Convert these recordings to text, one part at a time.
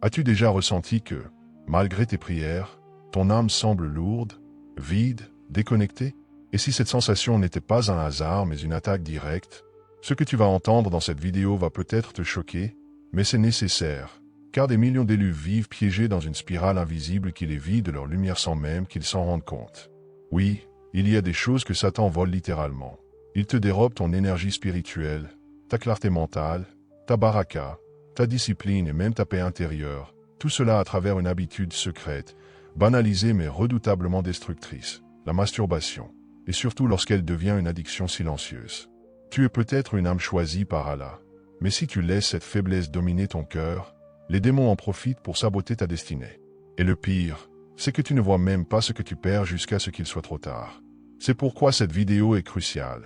As-tu déjà ressenti que, malgré tes prières, ton âme semble lourde, vide, déconnectée? Et si cette sensation n'était pas un hasard mais une attaque directe? Ce que tu vas entendre dans cette vidéo va peut-être te choquer, mais c'est nécessaire, car des millions d'élus vivent piégés dans une spirale invisible qui les vide de leur lumière sans même qu'ils s'en rendent compte. Oui, il y a des choses que Satan vole littéralement. Il te dérobe ton énergie spirituelle, ta clarté mentale, ta baraka, ta discipline et même ta paix intérieure, tout cela à travers une habitude secrète, banalisée mais redoutablement destructrice, la masturbation, et surtout lorsqu'elle devient une addiction silencieuse. Tu es peut-être une âme choisie par Allah, mais si tu laisses cette faiblesse dominer ton cœur, les démons en profitent pour saboter ta destinée. Et le pire, c'est que tu ne vois même pas ce que tu perds jusqu'à ce qu'il soit trop tard. C'est pourquoi cette vidéo est cruciale.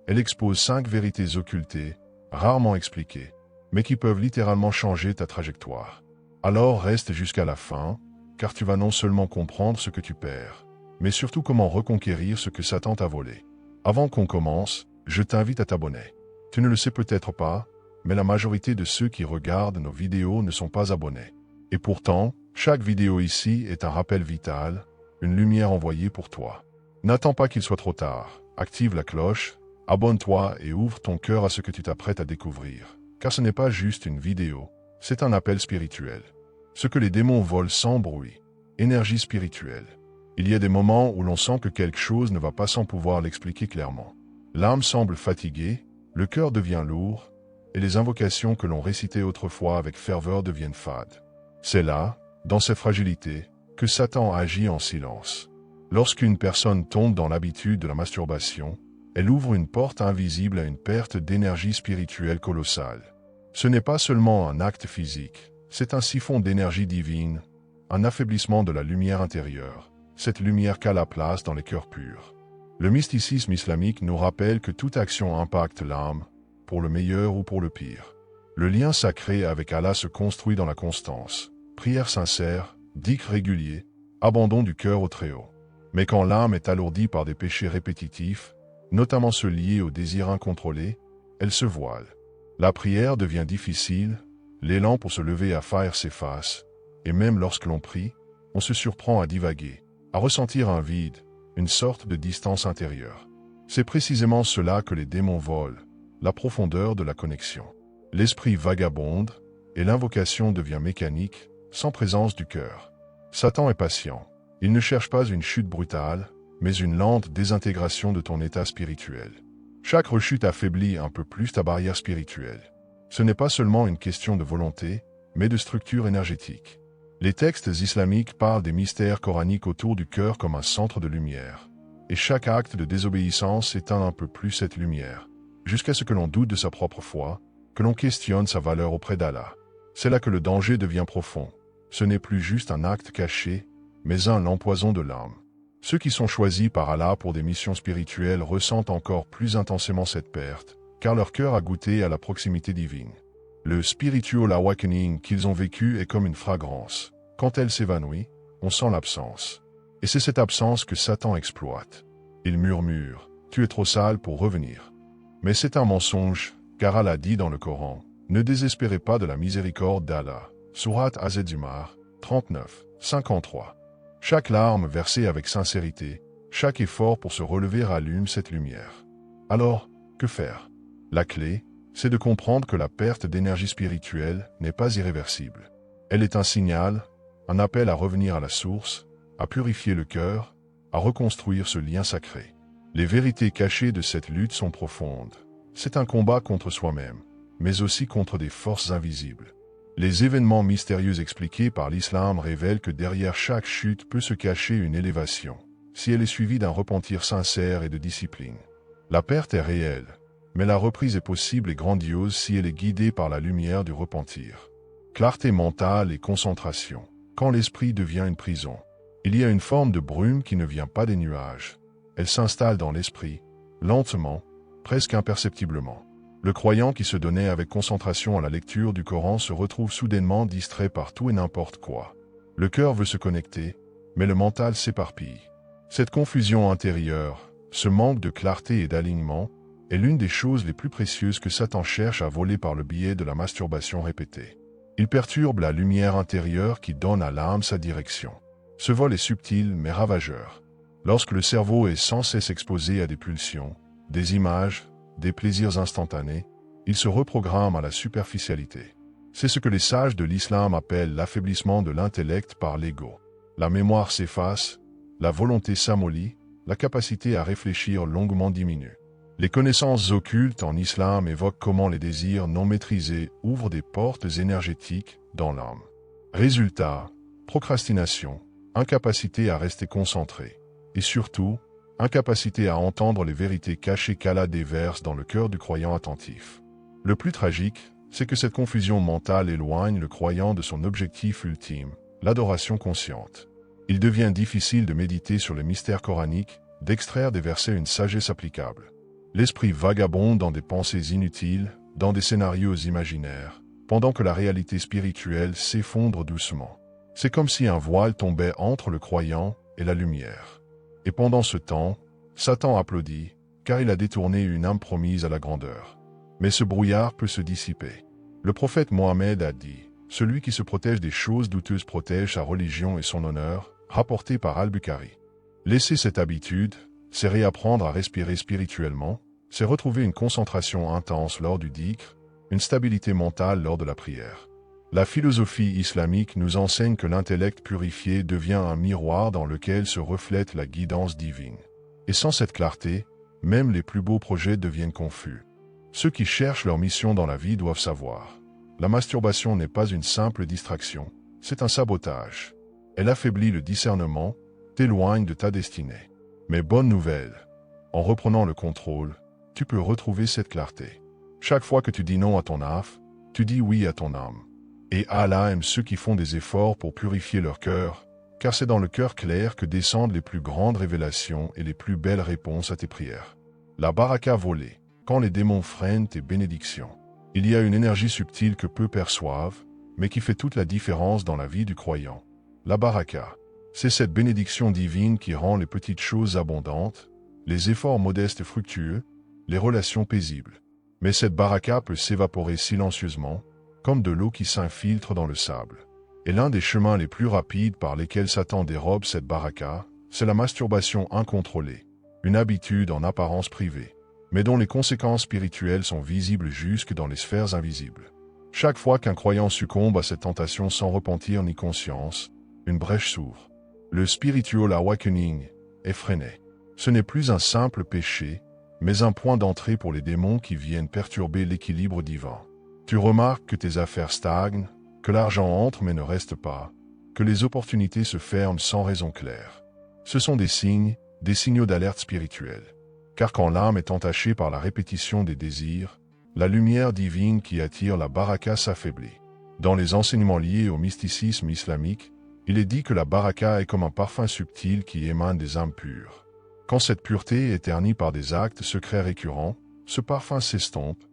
Elle expose 5 vérités occultées, rarement expliquées, mais qui peuvent littéralement changer ta trajectoire. Alors reste jusqu'à la fin, car tu vas non seulement comprendre ce que tu perds, mais surtout comment reconquérir ce que Satan t'a volé. Avant qu'on commence, je t'invite à t'abonner. Tu ne le sais peut-être pas, mais la majorité de ceux qui regardent nos vidéos ne sont pas abonnés. Et pourtant, chaque vidéo ici est un rappel vital, une lumière envoyée pour toi. N'attends pas qu'il soit trop tard. Active la cloche, abonne-toi et ouvre ton cœur à ce que tu t'apprêtes à découvrir. Car ce n'est pas juste une vidéo, c'est un appel spirituel. Ce que les démons volent sans bruit. Énergie spirituelle. Il y a des moments où l'on sent que quelque chose ne va pas sans pouvoir l'expliquer clairement. L'âme semble fatiguée, le cœur devient lourd, et les invocations que l'on récitait autrefois avec ferveur deviennent fades. C'est là, dans ces fragilités, que Satan agit en silence. Lorsqu'une personne tombe dans l'habitude de la masturbation, elle ouvre une porte invisible à une perte d'énergie spirituelle colossale. Ce n'est pas seulement un acte physique, c'est un siphon d'énergie divine, un affaiblissement de la lumière intérieure, cette lumière qu'a la place dans les cœurs purs. Le mysticisme islamique nous rappelle que toute action impacte l'âme, pour le meilleur ou pour le pire. Le lien sacré avec Allah se construit dans la constance, prière sincère, dhikr régulier, abandon du cœur au Très-Haut. Mais quand l'âme est alourdie par des péchés répétitifs, notamment ceux liés au désir incontrôlé, elle se voile. La prière devient difficile, l'élan pour se lever à faire s'efface, et même lorsque l'on prie, on se surprend à divaguer, à ressentir un vide, une sorte de distance intérieure. C'est précisément cela que les démons volent, la profondeur de la connexion. L'esprit vagabonde, et l'invocation devient mécanique, sans présence du cœur. Satan est patient. Il ne cherche pas une chute brutale, mais une lente désintégration de ton état spirituel. Chaque rechute affaiblit un peu plus ta barrière spirituelle. Ce n'est pas seulement une question de volonté, mais de structure énergétique. Les textes islamiques parlent des mystères coraniques autour du cœur comme un centre de lumière. Et chaque acte de désobéissance éteint un peu plus cette lumière, jusqu'à ce que l'on doute de sa propre foi, que l'on questionne sa valeur auprès d'Allah. C'est là que le danger devient profond. Ce n'est plus juste un acte caché, mais un empoison de l'âme. Ceux qui sont choisis par Allah pour des missions spirituelles ressentent encore plus intensément cette perte, car leur cœur a goûté à la proximité divine. Le spiritual awakening qu'ils ont vécu est comme une fragrance. Quand elle s'évanouit, on sent l'absence. Et c'est cette absence que Satan exploite. Il murmure, « Tu es trop sale pour revenir ». Mais c'est un mensonge, car Allah dit dans le Coran, « Ne désespérez pas de la miséricorde d'Allah ». Sourate Az-Zumar, 39, 53. Chaque larme versée avec sincérité, chaque effort pour se relever allume cette lumière. Alors, que faire? La clé, c'est de comprendre que la perte d'énergie spirituelle n'est pas irréversible. Elle est un signal, un appel à revenir à la source, à purifier le cœur, à reconstruire ce lien sacré. Les vérités cachées de cette lutte sont profondes. C'est un combat contre soi-même, mais aussi contre des forces invisibles. Les événements mystérieux expliqués par l'islam révèlent que derrière chaque chute peut se cacher une élévation, si elle est suivie d'un repentir sincère et de discipline. La perte est réelle, mais la reprise est possible et grandiose si elle est guidée par la lumière du repentir. Clarté mentale et concentration. Quand l'esprit devient une prison, il y a une forme de brume qui ne vient pas des nuages. Elle s'installe dans l'esprit, lentement, presque imperceptiblement. Le croyant qui se donnait avec concentration à la lecture du Coran se retrouve soudainement distrait par tout et n'importe quoi. Le cœur veut se connecter, mais le mental s'éparpille. Cette confusion intérieure, ce manque de clarté et d'alignement, est l'une des choses les plus précieuses que Satan cherche à voler par le biais de la masturbation répétée. Il perturbe la lumière intérieure qui donne à l'âme sa direction. Ce vol est subtil mais ravageur. Lorsque le cerveau est sans cesse exposé à des pulsions, des images, des plaisirs instantanés, il se reprogramme à la superficialité. C'est ce que les sages de l'islam appellent l'affaiblissement de l'intellect par l'ego. La mémoire s'efface, la volonté s'amollit, la capacité à réfléchir longuement diminue. Les connaissances occultes en islam évoquent comment les désirs non maîtrisés ouvrent des portes énergétiques dans l'âme. Résultat, procrastination, incapacité à rester concentré, et surtout, incapacité à entendre les vérités cachées qu'Allah déverse dans le cœur du croyant attentif. Le plus tragique, c'est que cette confusion mentale éloigne le croyant de son objectif ultime, l'adoration consciente. Il devient difficile de méditer sur les mystères coraniques, d'extraire des versets une sagesse applicable. L'esprit vagabonde dans des pensées inutiles, dans des scénarios imaginaires, pendant que la réalité spirituelle s'effondre doucement. C'est comme si un voile tombait entre le croyant et la lumière. Et pendant ce temps, Satan applaudit, car il a détourné une âme promise à la grandeur. Mais ce brouillard peut se dissiper. Le prophète Mohammed a dit « Celui qui se protège des choses douteuses protège sa religion et son honneur », rapporté par Al-Bukhari. Laisser cette habitude, c'est réapprendre à respirer spirituellement, c'est retrouver une concentration intense lors du dhikr, une stabilité mentale lors de la prière. La philosophie islamique nous enseigne que l'intellect purifié devient un miroir dans lequel se reflète la guidance divine. Et sans cette clarté, même les plus beaux projets deviennent confus. Ceux qui cherchent leur mission dans la vie doivent savoir. La masturbation n'est pas une simple distraction, c'est un sabotage. Elle affaiblit le discernement, t'éloigne de ta destinée. Mais bonne nouvelle, en reprenant le contrôle, tu peux retrouver cette clarté. Chaque fois que tu dis non à ton âme, tu dis oui à ton âme. Et Allah aime ceux qui font des efforts pour purifier leur cœur, car c'est dans le cœur clair que descendent les plus grandes révélations et les plus belles réponses à tes prières. La baraka volée. Quand les démons freinent tes bénédictions, il y a une énergie subtile que peu perçoivent, mais qui fait toute la différence dans la vie du croyant. La baraka, c'est cette bénédiction divine qui rend les petites choses abondantes, les efforts modestes fructueux, les relations paisibles. Mais cette baraka peut s'évaporer silencieusement, comme de l'eau qui s'infiltre dans le sable. Et l'un des chemins les plus rapides par lesquels Satan dérobe cette baraka, c'est la masturbation incontrôlée, une habitude en apparence privée, mais dont les conséquences spirituelles sont visibles jusque dans les sphères invisibles. Chaque fois qu'un croyant succombe à cette tentation sans repentir ni conscience, une brèche s'ouvre. Le spiritual awakening est freiné. Ce n'est plus un simple péché, mais un point d'entrée pour les démons qui viennent perturber l'équilibre divin. Tu remarques que tes affaires stagnent, que l'argent entre mais ne reste pas, que les opportunités se ferment sans raison claire. Ce sont des signaux d'alerte spirituelle. Car quand l'âme est entachée par la répétition des désirs, la lumière divine qui attire la baraka s'affaiblit. Dans les enseignements liés au mysticisme islamique, il est dit que la baraka est comme un parfum subtil qui émane des âmes pures. Quand cette pureté est ternie par des actes secrets récurrents, ce parfum s'estompe,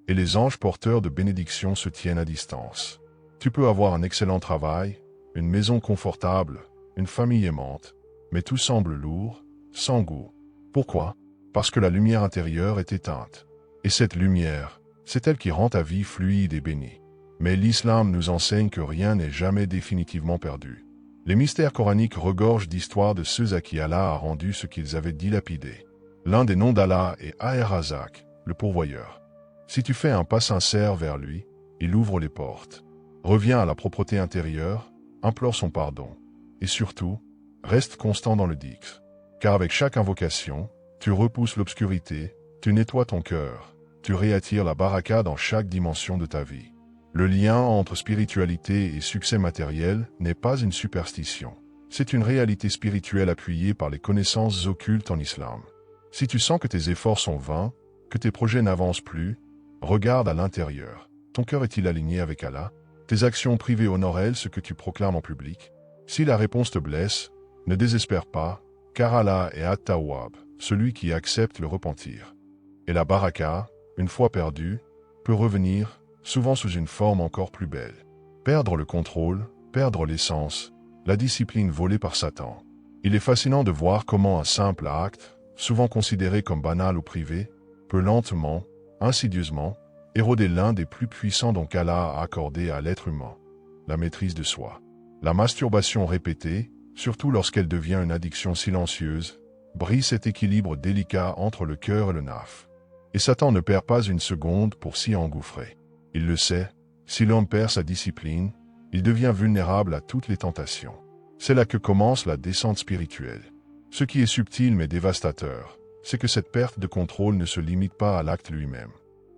et les anges porteurs de bénédictions se tiennent à distance. Tu peux avoir un excellent travail, une maison confortable, une famille aimante, mais tout semble lourd, sans goût. Pourquoi ? Parce que la lumière intérieure est éteinte. Et cette lumière, c'est elle qui rend ta vie fluide et bénie. Mais l'islam nous enseigne que rien n'est jamais définitivement perdu. Les mystères coraniques regorgent d'histoires de ceux à qui Allah a rendu ce qu'ils avaient dilapidé. L'un des noms d'Allah est Aher-Razak, le pourvoyeur. Si tu fais un pas sincère vers lui, il ouvre les portes. Reviens à la propreté intérieure, implore son pardon. Et surtout, reste constant dans le dhikr. Car avec chaque invocation, tu repousses l'obscurité, tu nettoies ton cœur, tu réattires la baraka dans chaque dimension de ta vie. Le lien entre spiritualité et succès matériel n'est pas une superstition. C'est une réalité spirituelle appuyée par les connaissances occultes en islam. Si tu sens que tes efforts sont vains, que tes projets n'avancent plus, regarde à l'intérieur. Ton cœur est-il aligné avec Allah? Tes actions privées honorent-elles ce que tu proclames en public? Si la réponse te blesse, ne désespère pas, car Allah est At-Tawwab, celui qui accepte le repentir. Et la baraka, une fois perdue, peut revenir, souvent sous une forme encore plus belle. Perdre le contrôle, perdre l'essence, la discipline volée par Satan. Il est fascinant de voir comment un simple acte, souvent considéré comme banal ou privé, peut lentement, insidieusement, éroder l'un des plus puissants dons qu'Allah a accordé à l'être humain, la maîtrise de soi. La masturbation répétée, surtout lorsqu'elle devient une addiction silencieuse, brise cet équilibre délicat entre le cœur et le nafs. Et Satan ne perd pas une seconde pour s'y engouffrer. Il le sait, si l'homme perd sa discipline, il devient vulnérable à toutes les tentations. C'est là que commence la descente spirituelle. Ce qui est subtil mais dévastateur, c'est que cette perte de contrôle ne se limite pas à l'acte lui-même.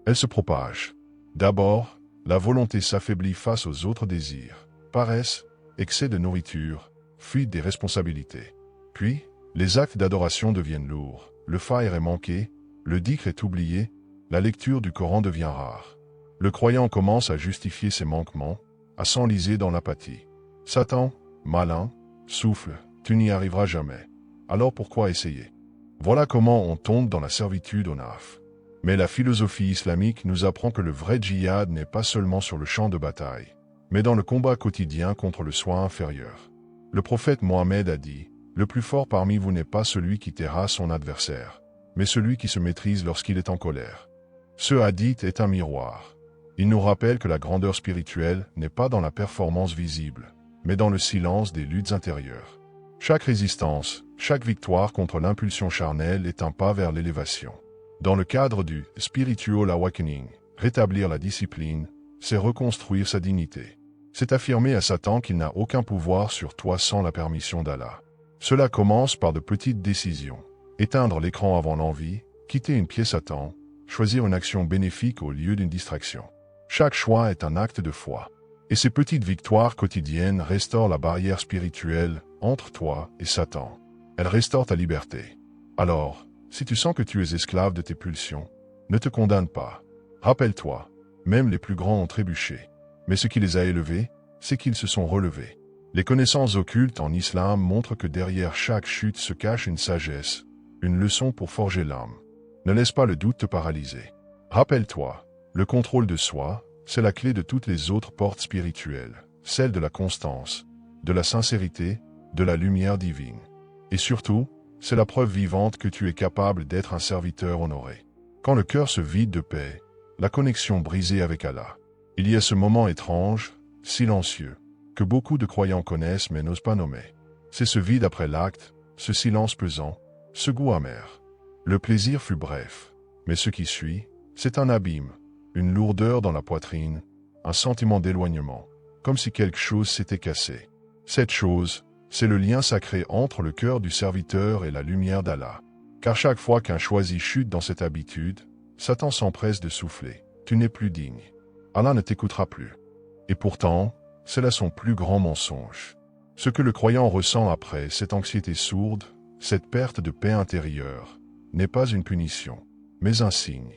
Elle se propage. D'abord, la volonté s'affaiblit face aux autres désirs. Paresse, excès de nourriture, fuite des responsabilités. Puis, les actes d'adoration deviennent lourds, le fajr est manqué, le dhikr est oublié, la lecture du Coran devient rare. Le croyant commence à justifier ses manquements, à s'enliser dans l'apathie. Satan, malin, souffle, tu n'y arriveras jamais. Alors pourquoi essayer? Voilà comment on tombe dans la servitude au naf. Mais la philosophie islamique nous apprend que le vrai djihad n'est pas seulement sur le champ de bataille, mais dans le combat quotidien contre le soi inférieur. Le prophète Mohammed a dit, « Le plus fort parmi vous n'est pas celui qui terrasse son adversaire, mais celui qui se maîtrise lorsqu'il est en colère. » Ce hadith est un miroir. Il nous rappelle que la grandeur spirituelle n'est pas dans la performance visible, mais dans le silence des luttes intérieures. Chaque résistance, chaque victoire contre l'impulsion charnelle est un pas vers l'élévation. Dans le cadre du « spiritual awakening », rétablir la discipline, c'est reconstruire sa dignité. C'est affirmer à Satan qu'il n'a aucun pouvoir sur toi sans la permission d'Allah. Cela commence par de petites décisions. Éteindre l'écran avant l'envie, quitter une pièce à temps, choisir une action bénéfique au lieu d'une distraction. Chaque choix est un acte de foi. Et ces petites victoires quotidiennes restaurent la barrière spirituelle entre toi et Satan. Elles restaurent ta liberté. Alors, si tu sens que tu es esclave de tes pulsions, ne te condamne pas. Rappelle-toi, même les plus grands ont trébuché. Mais ce qui les a élevés, c'est qu'ils se sont relevés. Les connaissances occultes en islam montrent que derrière chaque chute se cache une sagesse, une leçon pour forger l'âme. Ne laisse pas le doute te paralyser. Rappelle-toi, le contrôle de soi, c'est la clé de toutes les autres portes spirituelles, celle de la constance, de la sincérité, de la lumière divine. Et surtout, c'est la preuve vivante que tu es capable d'être un serviteur honoré. Quand le cœur se vide de paix, la connexion brisée avec Allah, il y a ce moment étrange, silencieux, que beaucoup de croyants connaissent mais n'osent pas nommer. C'est ce vide après l'acte, ce silence pesant, ce goût amer. Le plaisir fut bref, mais ce qui suit, c'est un abîme, une lourdeur dans la poitrine, un sentiment d'éloignement, comme si quelque chose s'était cassé. Cette chose, c'est le lien sacré entre le cœur du serviteur et la lumière d'Allah. Car chaque fois qu'un choisi chute dans cette habitude, Satan s'empresse de souffler. Tu n'es plus digne. Allah ne t'écoutera plus. Et pourtant, c'est là son plus grand mensonge. Ce que le croyant ressent après cette anxiété sourde, cette perte de paix intérieure, n'est pas une punition, mais un signe.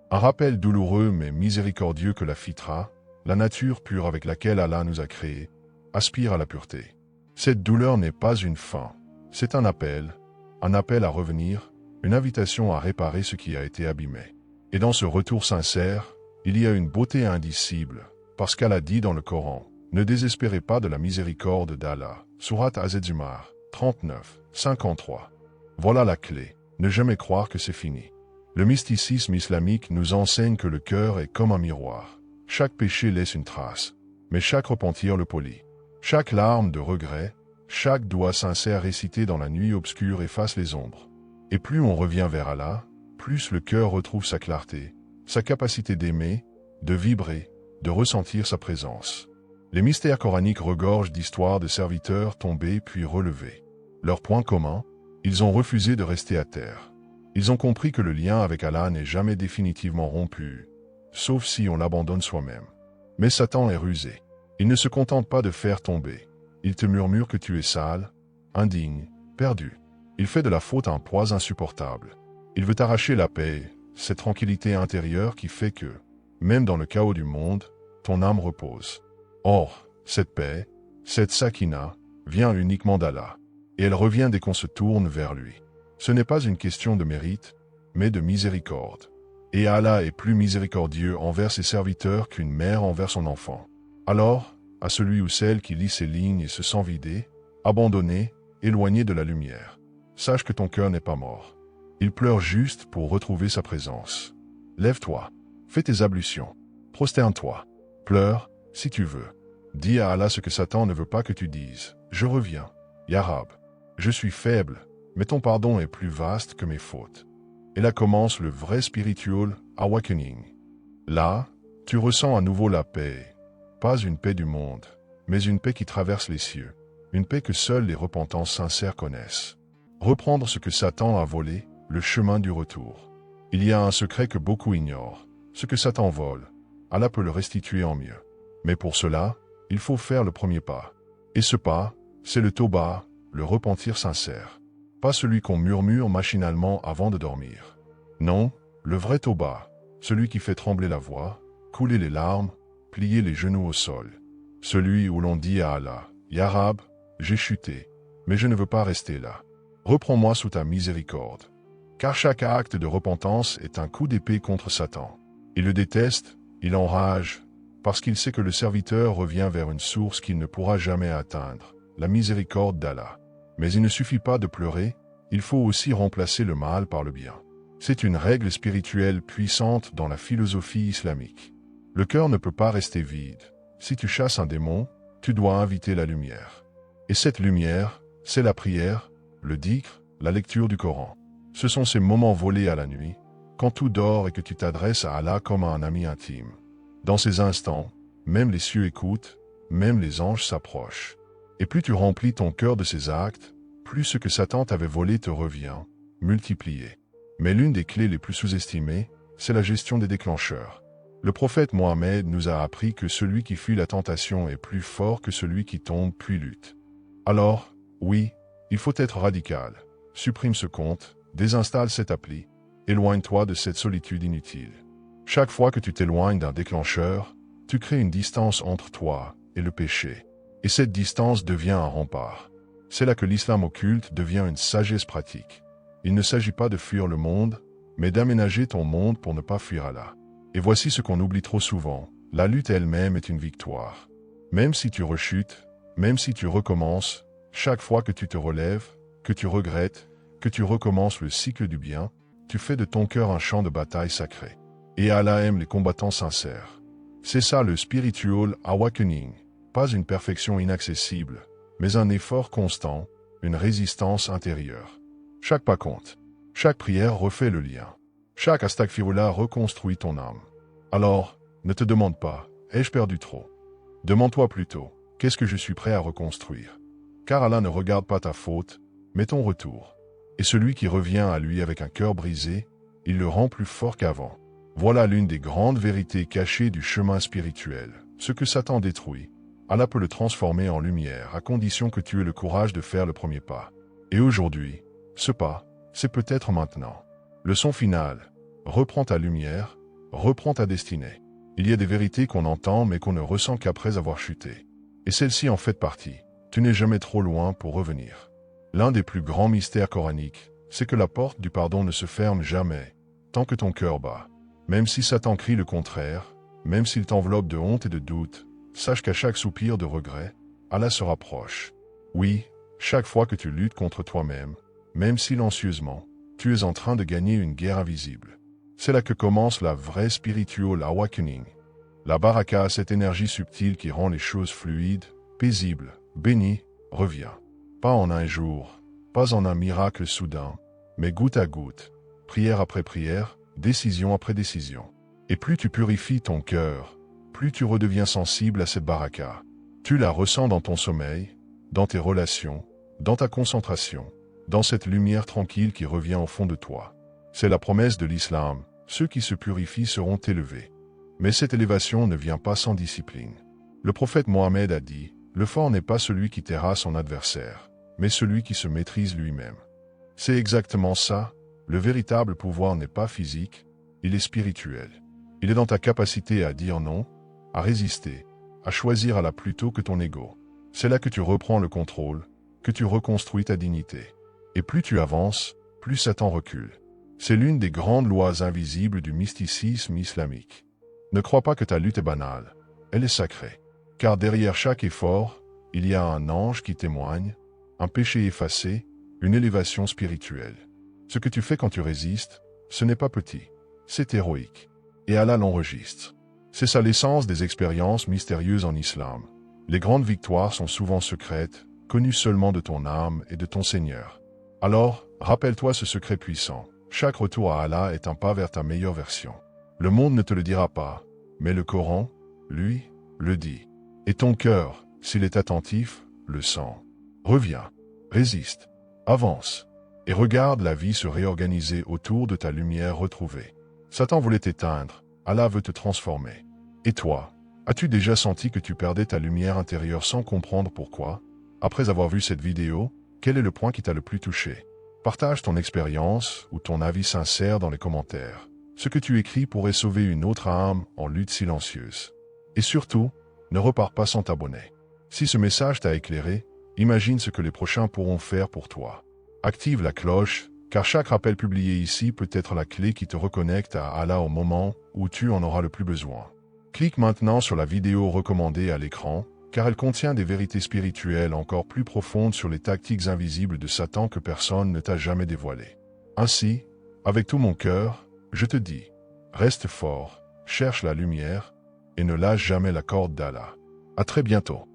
Un rappel douloureux mais miséricordieux que la fitra, la nature pure avec laquelle Allah nous a créés, aspire à la pureté. Cette douleur n'est pas une fin, c'est un appel à revenir, une invitation à réparer ce qui a été abîmé. Et dans ce retour sincère, il y a une beauté indicible, parce qu'Allah dit dans le Coran, « Ne désespérez pas de la miséricorde d'Allah » Sourate Az-Zumar, 39, 53. Voilà la clé, ne jamais croire que c'est fini. Le mysticisme islamique nous enseigne que le cœur est comme un miroir. Chaque péché laisse une trace, mais chaque repentir le polit. Chaque larme de regret, chaque doigt sincère récité dans la nuit obscure efface les ombres. Et plus on revient vers Allah, plus le cœur retrouve sa clarté, sa capacité d'aimer, de vibrer, de ressentir sa présence. Les mystères coraniques regorgent d'histoires de serviteurs tombés puis relevés. Leur point commun, ils ont refusé de rester à terre. Ils ont compris que le lien avec Allah n'est jamais définitivement rompu, sauf si on l'abandonne soi-même. Mais Satan est rusé. Il ne se contente pas de faire tomber. Il te murmure que tu es sale, indigne, perdu. Il fait de la faute un poids insupportable. Il veut t'arracher la paix, cette tranquillité intérieure qui fait que, même dans le chaos du monde, ton âme repose. Or, cette paix, cette sakina, vient uniquement d'Allah, et elle revient dès qu'on se tourne vers lui. Ce n'est pas une question de mérite, mais de miséricorde. Et Allah est plus miséricordieux envers ses serviteurs qu'une mère envers son enfant. Alors, à celui ou celle qui lit ces lignes et se sent vidé, abandonné, éloigné de la lumière, sache que ton cœur n'est pas mort. Il pleure juste pour retrouver sa présence. Lève-toi, Fais tes ablutions. Prosterne-toi. Pleure, si tu veux. Dis à Allah ce que Satan ne veut pas que tu dises. Je reviens. Ya Rab. Je suis faible, mais ton pardon est plus vaste que mes fautes. Et là commence le vrai spiritual awakening. Là, tu ressens à nouveau la paix. Pas une paix du monde, mais une paix qui traverse les cieux. Une paix que seuls les repentants sincères connaissent. Reprendre ce que Satan a volé, le chemin du retour. Il y a un secret que beaucoup ignorent. Ce que Satan vole, Allah peut le restituer en mieux. Mais pour cela, il faut faire le premier pas. Et ce pas, c'est le Toba, le repentir sincère. Pas celui qu'on murmure machinalement avant de dormir. Non, le vrai Toba, celui qui fait trembler la voix, couler les larmes, plier les genoux au sol. Celui où l'on dit à Allah, Ya Rab, j'ai chuté, mais je ne veux pas rester là. Reprends-moi sous ta miséricorde. Car chaque acte de repentance est un coup d'épée contre Satan. Il le déteste, il enrage, parce qu'il sait que le serviteur revient vers une source qu'il ne pourra jamais atteindre, la miséricorde d'Allah. Mais il ne suffit pas de pleurer, il faut aussi remplacer le mal par le bien. C'est une règle spirituelle puissante dans la philosophie islamique. Le cœur ne peut pas rester vide. Si tu chasses un démon, tu dois inviter la lumière. Et cette lumière, c'est la prière, le dhikr, la lecture du Coran. Ce sont ces moments volés à la nuit, quand tout dort et que tu t'adresses à Allah comme à un ami intime. Dans ces instants, même les cieux écoutent, même les anges s'approchent. Et plus tu remplis ton cœur de ces actes, plus ce que Satan t'avait volé te revient, multiplié. Mais l'une des clés les plus sous-estimées, c'est la gestion des déclencheurs. Le prophète Mohammed nous a appris que celui qui fuit la tentation est plus fort que celui qui tombe puis lutte. Alors, oui, il faut être radical. Supprime ce compte, désinstalle cette appli, éloigne-toi de cette solitude inutile. Chaque fois que tu t'éloignes d'un déclencheur, tu crées une distance entre toi et le péché. Et cette distance devient un rempart. C'est là que l'islam occulte devient une sagesse pratique. Il ne s'agit pas de fuir le monde, mais d'aménager ton monde pour ne pas fuir Allah. Et voici ce qu'on oublie trop souvent, la lutte elle-même est une victoire. Même si tu rechutes, même si tu recommences, chaque fois que tu te relèves, que tu regrettes, que tu recommences le cycle du bien, tu fais de ton cœur un champ de bataille sacré. Et Allah aime les combattants sincères. C'est ça le spiritual awakening, pas une perfection inaccessible, mais un effort constant, une résistance intérieure. Chaque pas compte. Chaque prière refait le lien. Chaque astaghfirullah reconstruit ton âme. Alors, ne te demande pas, ai-je perdu trop? Demande-toi plutôt, qu'est-ce que je suis prêt à reconstruire? Car Allah ne regarde pas ta faute, mais ton retour. Et celui qui revient à lui avec un cœur brisé, il le rend plus fort qu'avant. Voilà l'une des grandes vérités cachées du chemin spirituel. Ce que Satan détruit, Allah peut le transformer en lumière à condition que tu aies le courage de faire le premier pas. Et aujourd'hui, ce pas, c'est peut-être maintenant. Leçon finale. Reprends ta lumière, reprends ta destinée. Il y a des vérités qu'on entend mais qu'on ne ressent qu'après avoir chuté. Et celle-ci en fait partie. Tu n'es jamais trop loin pour revenir. L'un des plus grands mystères coraniques, c'est que la porte du pardon ne se ferme jamais, tant que ton cœur bat. Même si Satan crie le contraire, même s'il t'enveloppe de honte et de doute, sache qu'à chaque soupir de regret, Allah se rapproche. Oui, chaque fois que tu luttes contre toi-même, même silencieusement, tu es en train de gagner une guerre invisible. C'est là que commence la vraie spiritual awakening. La baraka, cette énergie subtile qui rend les choses fluides, paisibles, bénies, revient. Pas en un jour, pas en un miracle soudain, mais goutte à goutte, prière après prière, décision après décision. Et plus tu purifies ton cœur, plus tu redeviens sensible à cette baraka. Tu la ressens dans ton sommeil, dans tes relations, dans ta concentration, dans cette lumière tranquille qui revient au fond de toi. C'est la promesse de l'islam, ceux qui se purifient seront élevés. Mais cette élévation ne vient pas sans discipline. Le prophète Mohammed a dit, le fort n'est pas celui qui terrasse son adversaire, mais celui qui se maîtrise lui-même. C'est exactement ça, le véritable pouvoir n'est pas physique, il est spirituel. Il est dans ta capacité à dire non, à résister, à choisir Allah plutôt que ton ego. C'est là que tu reprends le contrôle, que tu reconstruis ta dignité. Et plus tu avances, plus Satan recule. C'est l'une des grandes lois invisibles du mysticisme islamique. Ne crois pas que ta lutte est banale, elle est sacrée. Car derrière chaque effort, il y a un ange qui témoigne, un péché effacé, une élévation spirituelle. Ce que tu fais quand tu résistes, ce n'est pas petit, c'est héroïque. et Allah l'enregistre. C'est ça l'essence des expériences mystérieuses en islam. Les grandes victoires sont souvent secrètes, connues seulement de ton âme et de ton Seigneur. Alors, rappelle-toi ce secret puissant. Chaque retour à Allah est un pas vers ta meilleure version. Le monde ne te le dira pas, mais le Coran, lui, le dit. Et ton cœur, s'il est attentif, le sent. Reviens, résiste, avance, et regarde la vie se réorganiser autour de ta lumière retrouvée. Satan voulait t'éteindre, Allah veut te transformer. Et toi, as-tu déjà senti que tu perdais ta lumière intérieure sans comprendre pourquoi? Après avoir vu cette vidéo, quel est le point qui t'a le plus touché? Partage ton expérience ou ton avis sincère dans les commentaires. Ce que tu écris pourrait sauver une autre âme en lutte silencieuse. Et surtout, ne repars pas sans t'abonner. Si ce message t'a éclairé, imagine ce que les prochains pourront faire pour toi. Active la cloche, car chaque rappel publié ici peut être la clé qui te reconnecte à Allah au moment où tu en auras le plus besoin. Clique maintenant sur la vidéo recommandée à l'écran, car elle contient des vérités spirituelles encore plus profondes sur les tactiques invisibles de Satan que personne ne t'a jamais dévoilées. Ainsi, avec tout mon cœur, je te dis, reste fort, cherche la lumière, et ne lâche jamais la corde d'Allah. À très bientôt.